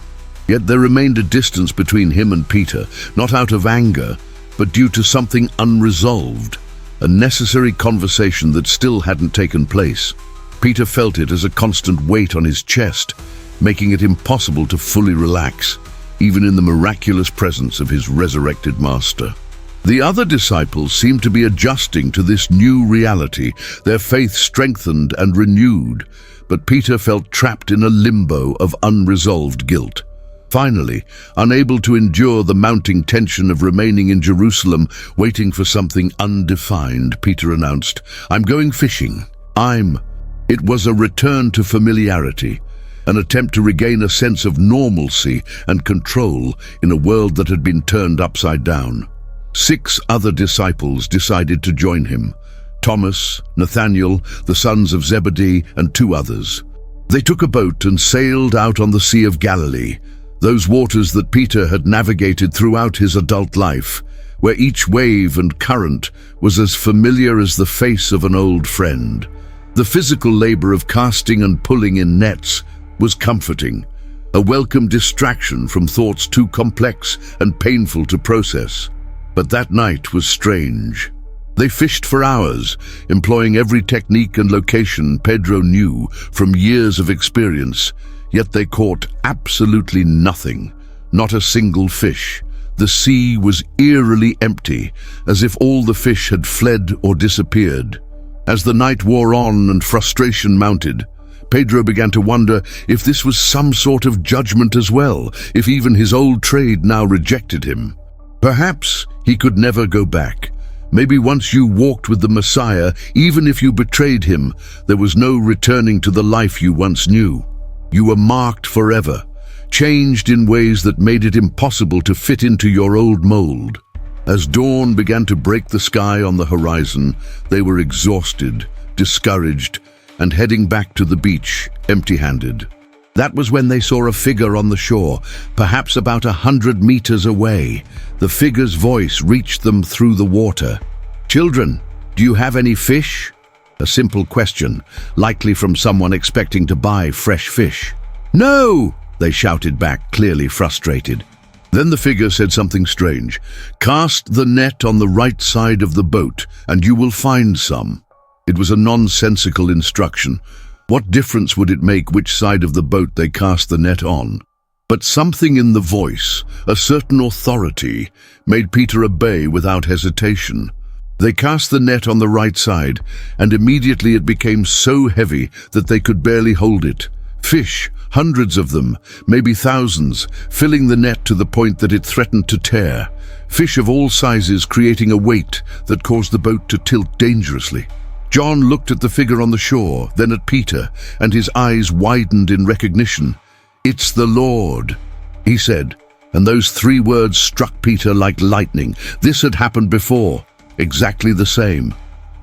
Yet there remained a distance between him and Peter, not out of anger, but due to something unresolved, a necessary conversation that still hadn't taken place. Peter felt it as a constant weight on his chest, making it impossible to fully relax, even in the miraculous presence of his resurrected master. The other disciples seemed to be adjusting to this new reality, their faith strengthened and renewed, but Peter felt trapped in a limbo of unresolved guilt. Finally, unable to endure the mounting tension of remaining in Jerusalem, waiting for something undefined, Peter announced, "I'm going fishing. It was a return to familiarity, an attempt to regain a sense of normalcy and control in a world that had been turned upside down. 6 other disciples decided to join him: Thomas, Nathanael, the sons of Zebedee, and 2 others. They took a boat and sailed out on the Sea of Galilee, those waters that Peter had navigated throughout his adult life, where each wave and current was as familiar as the face of an old friend. The physical labor of casting and pulling in nets was comforting, a welcome distraction from thoughts too complex and painful to process. But that night was strange. They fished for hours, employing every technique and location Pedro knew from years of experience, yet they caught absolutely nothing, not a single fish. The sea was eerily empty, as if all the fish had fled or disappeared. As the night wore on and frustration mounted, Pedro began to wonder if this was some sort of judgment as well, if even his old trade now rejected him. Perhaps he could never go back. Maybe once you walked with the Messiah, even if you betrayed him, there was no returning to the life you once knew. You were marked forever, changed in ways that made it impossible to fit into your old mold. As dawn began to break the sky on the horizon, they were exhausted, discouraged, and heading back to the beach, empty-handed. That was when they saw a figure on the shore, perhaps about 100 meters away. The figure's voice reached them through the water. "Children, do you have any fish?" A simple question, likely from someone expecting to buy fresh fish. "No!" they shouted back, clearly frustrated. Then the figure said something strange. "Cast the net on the right side of the boat, and you will find some." It was a nonsensical instruction. What difference would it make which side of the boat they cast the net on? But something in the voice, a certain authority, made Peter obey without hesitation. They cast the net on the right side, and immediately it became so heavy that they could barely hold it. Fish, hundreds of them, maybe thousands, filling the net to the point that it threatened to tear. Fish of all sizes creating a weight that caused the boat to tilt dangerously. John looked at the figure on the shore, then at Peter, and his eyes widened in recognition. "It's the Lord," he said, and those 3 words struck Peter like lightning. This had happened before, exactly the same.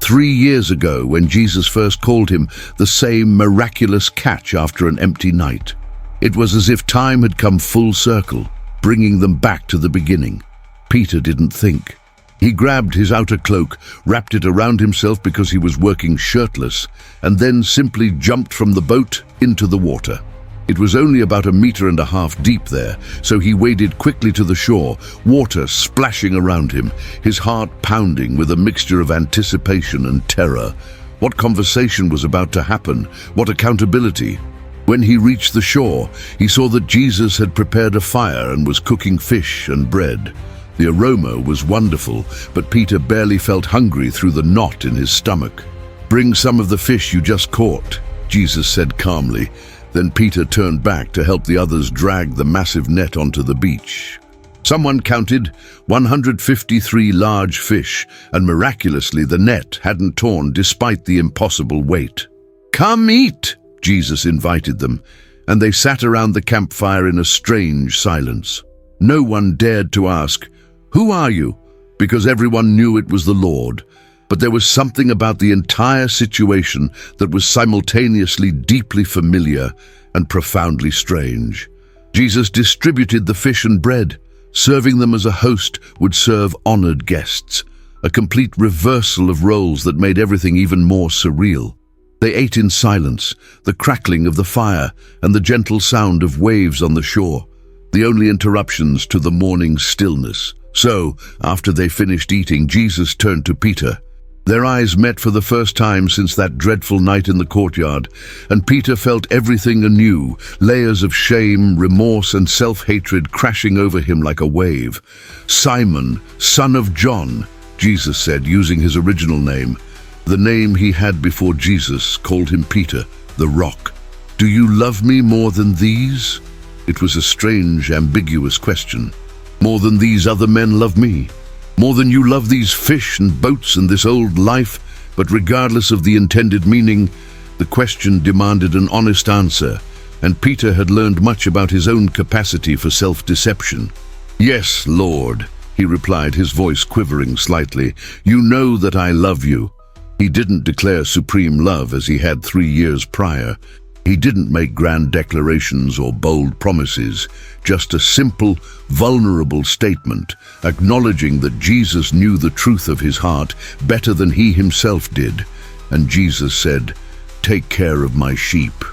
3 years ago, when Jesus first called him the same miraculous catch after an empty night. It was as if time had come full circle, bringing them back to the beginning. Peter didn't think. He grabbed his outer cloak, wrapped it around himself because he was working shirtless, and then simply jumped from the boat into the water. It was only about 1.5 meters deep there, so he waded quickly to the shore, water splashing around him, his heart pounding with a mixture of anticipation and terror. What conversation was about to happen? What accountability? When he reached the shore, he saw that Jesus had prepared a fire and was cooking fish and bread. The aroma was wonderful, but Peter barely felt hungry through the knot in his stomach. "Bring some of the fish you just caught," Jesus said calmly. Then Peter turned back to help the others drag the massive net onto the beach. Someone counted 153 large fish, and miraculously the net hadn't torn despite the impossible weight. "Come eat," Jesus invited them, and they sat around the campfire in a strange silence. No one dared to ask, "Who are you?" because everyone knew it was the Lord. But there was something about the entire situation that was simultaneously deeply familiar and profoundly strange. Jesus distributed the fish and bread, serving them as a host would serve honored guests, a complete reversal of roles that made everything even more surreal. They ate in silence, the crackling of the fire and the gentle sound of waves on the shore, the only interruptions to the morning stillness. So, after they finished eating, Jesus turned to Peter. Their eyes met for the first time since that dreadful night in the courtyard, and Peter felt everything anew, layers of shame, remorse, and self-hatred crashing over him like a wave. "Simon, son of John," Jesus said, using his original name. The name he had before Jesus called him Peter, the Rock. "Do you love me more than these?" It was a strange, ambiguous question. "More than these other men love me? More than you love these fish and boats and this old life?" But regardless of the intended meaning, the question demanded an honest answer, and Peter had learned much about his own capacity for self-deception. "Yes, Lord," he replied, his voice quivering slightly. "You know that I love you." He didn't declare supreme love as he had 3 years prior. He didn't make grand declarations or bold promises, just a simple, vulnerable statement, acknowledging that Jesus knew the truth of his heart better than he himself did. And Jesus said, "Take care of my sheep."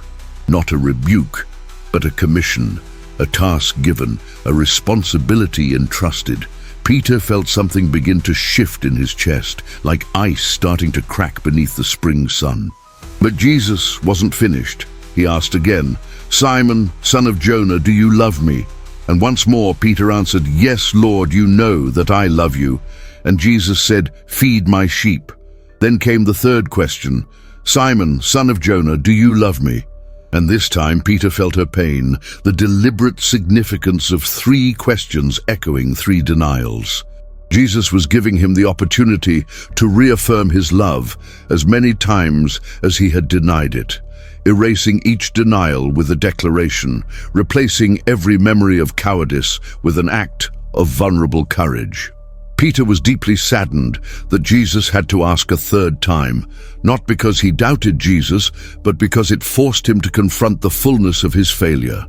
Not a rebuke, but a commission, a task given, a responsibility entrusted. Peter felt something begin to shift in his chest, like ice starting to crack beneath the spring sun. But Jesus wasn't finished. He asked again, "Simon, son of Jonah, do you love me?" And once more Peter answered, "Yes, Lord, you know that I love you." And Jesus said, "Feed my sheep." Then came the third question, "Simon, son of Jonah, do you love me?" And this time Peter felt her pain, the deliberate significance of 3 questions echoing 3 denials. Jesus was giving him the opportunity to reaffirm his love as many times as he had denied it, erasing each denial with a declaration, replacing every memory of cowardice with an act of vulnerable courage. Peter was deeply saddened that Jesus had to ask a 3rd time, not because he doubted Jesus, but because it forced him to confront the fullness of his failure.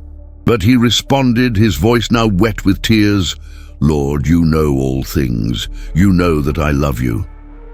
But he responded, his voice now wet with tears, "Lord, you know all things. You know that I love you."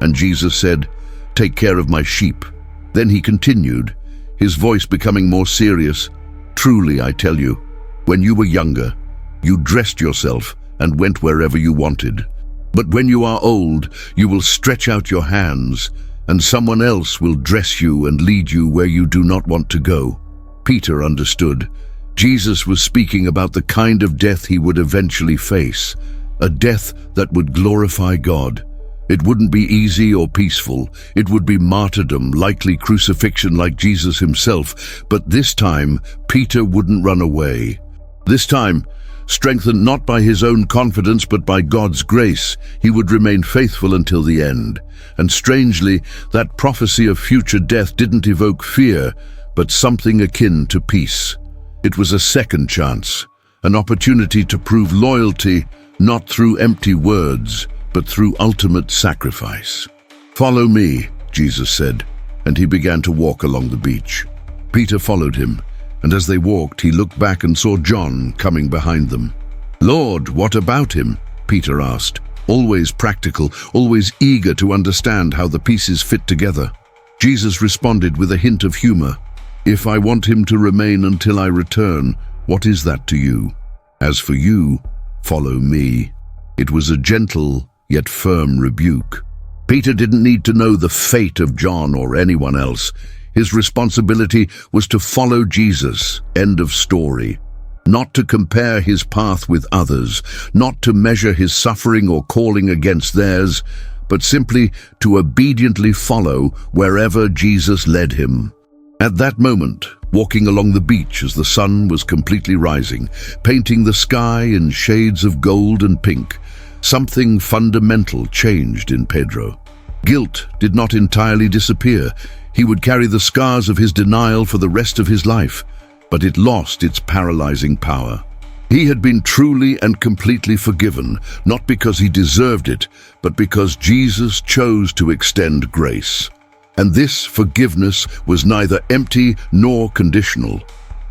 And Jesus said, "Take care of my sheep." Then he continued, his voice becoming more serious, "Truly, I tell you, when you were younger, you dressed yourself and went wherever you wanted. But when you are old, you will stretch out your hands, and someone else will dress you and lead you where you do not want to go." Peter understood. Jesus was speaking about the kind of death he would eventually face, a death that would glorify God. It wouldn't be easy or peaceful. It would be martyrdom, likely crucifixion like Jesus himself. But this time, Peter wouldn't run away. This time, strengthened not by his own confidence but by God's grace, he would remain faithful until the end. And strangely, that prophecy of future death didn't evoke fear, but something akin to peace. It was a second chance, an opportunity to prove loyalty, not through empty words, but through ultimate sacrifice. "Follow me," Jesus said, and he began to walk along the beach. Peter followed him, and as they walked, he looked back and saw John coming behind them. "Lord, what about him?" Peter asked, always practical, always eager to understand how the pieces fit together. Jesus responded with a hint of humor. "If I want him to remain until I return, what is that to you? As for you, follow me." It was a gentle yet firm rebuke. Peter didn't need to know the fate of John or anyone else. His responsibility was to follow Jesus, end of story. Not to compare his path with others, not to measure his suffering or calling against theirs, but simply to obediently follow wherever Jesus led him. At that moment, walking along the beach as the sun was completely rising, painting the sky in shades of gold and pink, something fundamental changed in Pedro. Guilt did not entirely disappear. He would carry the scars of his denial for the rest of his life, but it lost its paralyzing power. He had been truly and completely forgiven, not because he deserved it, but because Jesus chose to extend grace. And this forgiveness was neither empty nor conditional.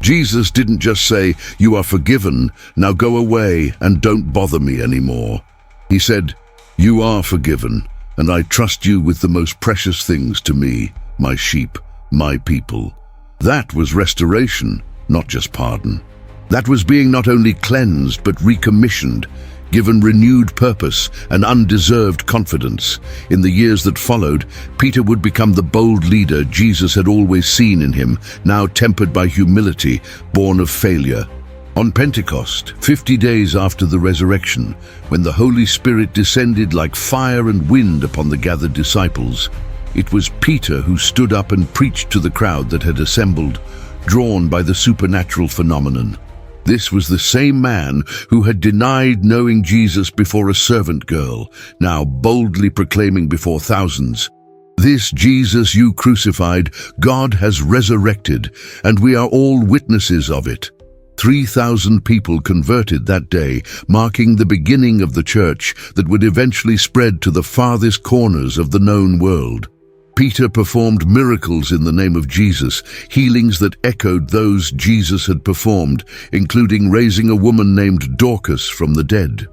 Jesus didn't just say, "You are forgiven, now go away and don't bother me anymore." He said, "You are forgiven, and I trust you with the most precious things to me, my sheep, my people." That was restoration, not just pardon. That was being not only cleansed but recommissioned, given renewed purpose and undeserved confidence. In the years that followed, Peter would become the bold leader Jesus had always seen in him, now tempered by humility, born of failure. On Pentecost, 50 days after the resurrection, when the Holy Spirit descended like fire and wind upon the gathered disciples, it was Peter who stood up and preached to the crowd that had assembled, drawn by the supernatural phenomenon. This was the same man who had denied knowing Jesus before a servant girl, now boldly proclaiming before thousands, "This Jesus you crucified, God has resurrected, and we are all witnesses of it." 3,000 people converted that day, marking the beginning of the church that would eventually spread to the farthest corners of the known world. Peter performed miracles in the name of Jesus, healings that echoed those Jesus had performed, including raising a woman named Dorcas from the dead.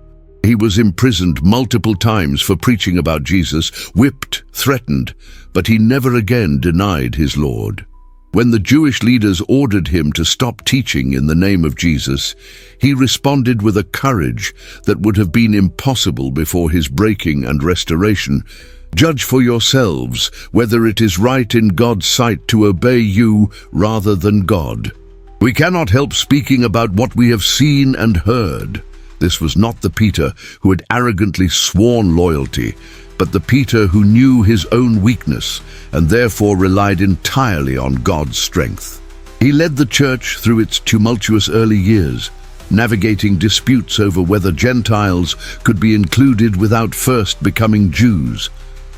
He was imprisoned multiple times for preaching about Jesus, whipped, threatened, but he never again denied his Lord. When the Jewish leaders ordered him to stop teaching in the name of Jesus, he responded with a courage that would have been impossible before his breaking and restoration. "Judge for yourselves whether it is right in God's sight to obey you rather than God. We cannot help speaking about what we have seen and heard." This was not the Peter who had arrogantly sworn loyalty, but the Peter who knew his own weakness and therefore relied entirely on God's strength. He led the church through its tumultuous early years, navigating disputes over whether Gentiles could be included without first becoming Jews,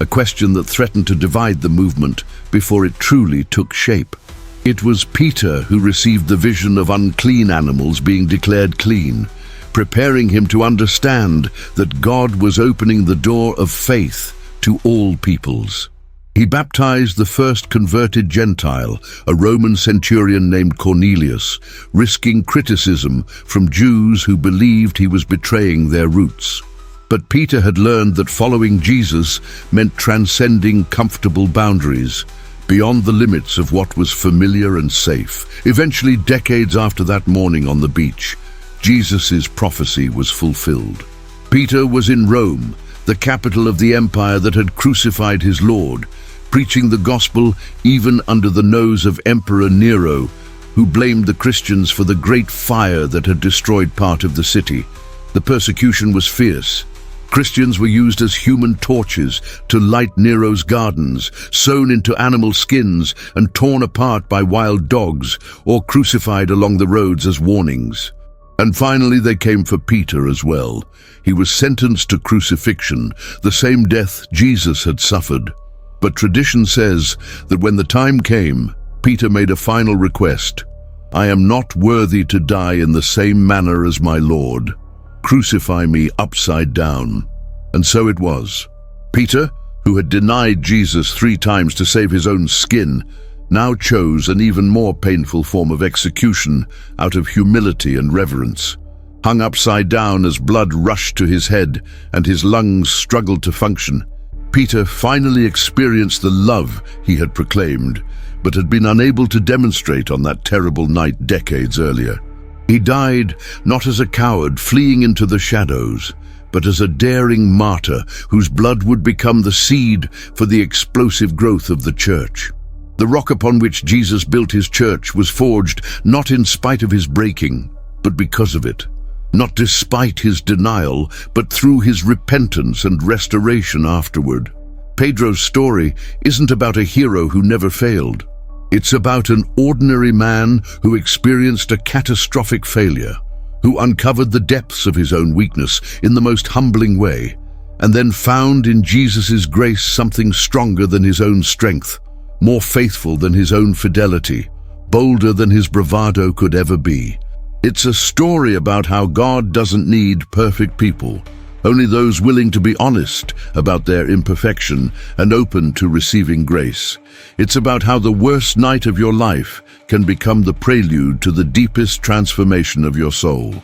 a question that threatened to divide the movement before it truly took shape. It was Peter who received the vision of unclean animals being declared clean, preparing him to understand that God was opening the door of faith to all peoples. He baptized the first converted Gentile, a Roman centurion named Cornelius, risking criticism from Jews who believed he was betraying their roots. But Peter had learned that following Jesus meant transcending comfortable boundaries, beyond the limits of what was familiar and safe. Eventually, decades after that morning on the beach, Jesus' prophecy was fulfilled. Peter was in Rome, the capital of the empire that had crucified his Lord, preaching the gospel even under the nose of Emperor Nero, who blamed the Christians for the great fire that had destroyed part of the city. The persecution was fierce. Christians were used as human torches to light Nero's gardens, sewn into animal skins and torn apart by wild dogs, or crucified along the roads as warnings. And finally they came for Peter as well. He was sentenced to crucifixion, the same death Jesus had suffered. But tradition says that when the time came, Peter made a final request. "I am not worthy to die in the same manner as my Lord. Crucify me upside down." And so it was. Peter, who who had denied Jesus 3 times to save his own skin, now chose an even more painful form of execution out of humility and reverence. Hung upside down as blood rushed to his head and his lungs struggled to function, Peter finally experienced the love he had proclaimed, but had been unable to demonstrate on that terrible night decades earlier. He died not as a coward fleeing into the shadows, but as a daring martyr whose blood would become the seed for the explosive growth of the church. The rock upon which Jesus built his church was forged not in spite of his breaking, but because of it. Not despite his denial, but through his repentance and restoration afterward. Pedro's story isn't about a hero who never failed. It's about an ordinary man who experienced a catastrophic failure, who uncovered the depths of his own weakness in the most humbling way, and then found in Jesus' grace something stronger than his own strength, more faithful than his own fidelity, bolder than his bravado could ever be. It's a story about how God doesn't need perfect people, only those willing to be honest about their imperfection and open to receiving grace. It's about how the worst night of your life can become the prelude to the deepest transformation of your soul.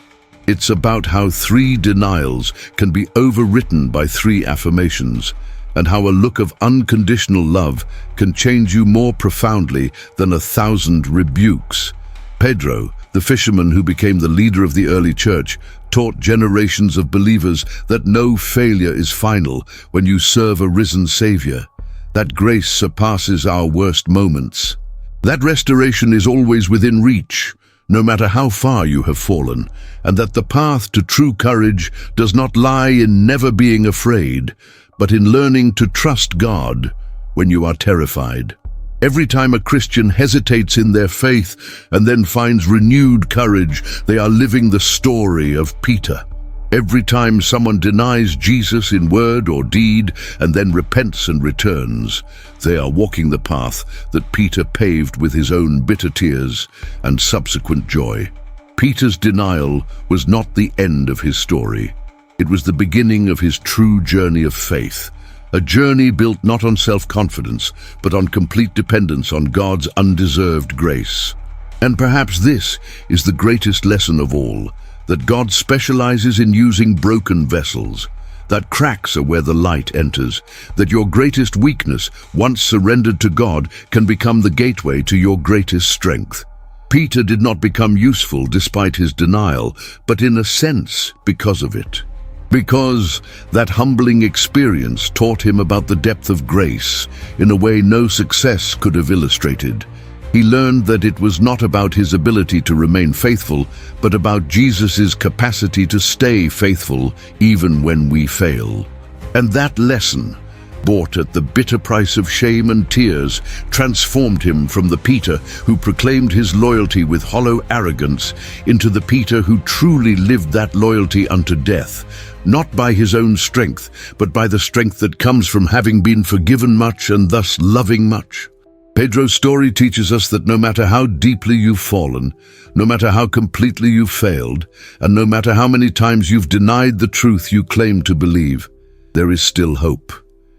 It's about how 3 denials can be overwritten by 3 affirmations, and how a look of unconditional love can change you more profoundly than 1,000 rebukes. Pedro, the fisherman who became the leader of the early church, taught generations of believers that no failure is final when you serve a risen Savior, that grace surpasses our worst moments. That restoration is always within reach, no matter how far you have fallen, and that the path to true courage does not lie in never being afraid, but in learning to trust God when you are terrified. Every time a Christian hesitates in their faith and then finds renewed courage, they are living the story of Peter. Every time someone denies Jesus in word or deed and then repents and returns, they are walking the path that Peter paved with his own bitter tears and subsequent joy. Peter's denial was not the end of his story. It was the beginning of his true journey of faith. A journey built not on self-confidence, but on complete dependence on God's undeserved grace. And perhaps this is the greatest lesson of all, that God specializes in using broken vessels, that cracks are where the light enters, that your greatest weakness, once surrendered to God, can become the gateway to your greatest strength. Peter did not become useful despite his denial, but in a sense because of it. Because that humbling experience taught him about the depth of grace in a way no success could have illustrated. He learned that it was not about his ability to remain faithful, but about Jesus' capacity to stay faithful even when we fail. And that lesson, bought at the bitter price of shame and tears, transformed him from the Peter who proclaimed his loyalty with hollow arrogance into the Peter who truly lived that loyalty unto death, not by his own strength, but by the strength that comes from having been forgiven much and thus loving much. Pedro's story teaches us that no matter how deeply you've fallen, no matter how completely you've failed, and no matter how many times you've denied the truth you claim to believe, there is still hope.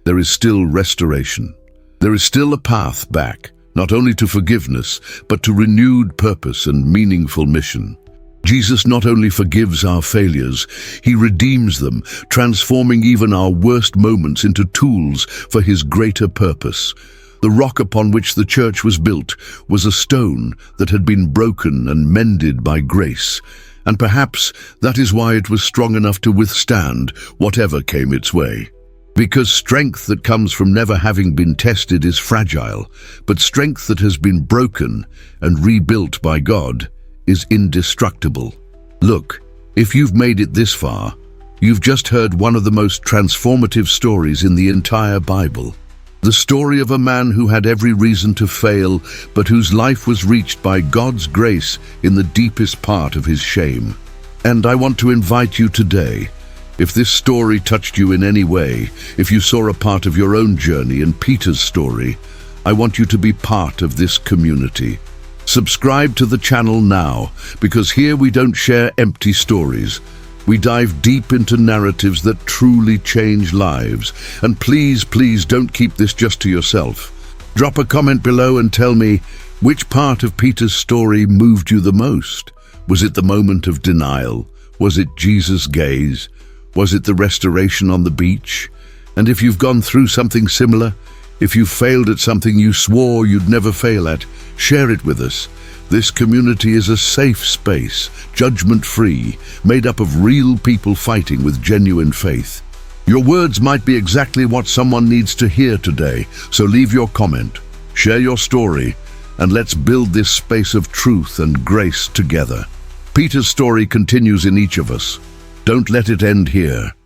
There is still restoration. There is still a path back, not only to forgiveness, but to renewed purpose and meaningful mission. Jesus not only forgives our failures, he redeems them, transforming even our worst moments into tools for his greater purpose. The rock upon which the church was built was a stone that had been broken and mended by grace, and perhaps that is why it was strong enough to withstand whatever came its way. Because strength that comes from never having been tested is fragile, but strength that has been broken and rebuilt by God is indestructible. Look, if you've made it this far, you've just heard one of the most transformative stories in the entire Bible. The story of a man who had every reason to fail, but whose life was reached by God's grace in the deepest part of his shame. And I want to invite you today, if this story touched you in any way, if you saw a part of your own journey in Peter's story, I want you to be part of this community. Subscribe to the channel now, because here we don't share empty stories. We dive deep into narratives that truly change lives. And please, please don't keep this just to yourself. Drop a comment below and tell me, which part of Peter's story moved you the most? Was it the moment of denial? Was it Jesus' gaze? Was it the restoration on the beach? And if you've gone through something similar, if you failed at something you swore you'd never fail at, share it with us. This community is a safe space, judgment-free, made up of real people fighting with genuine faith. Your words might be exactly what someone needs to hear today, so leave your comment, share your story, and let's build this space of truth and grace together. Peter's story continues in each of us. Don't let it end here.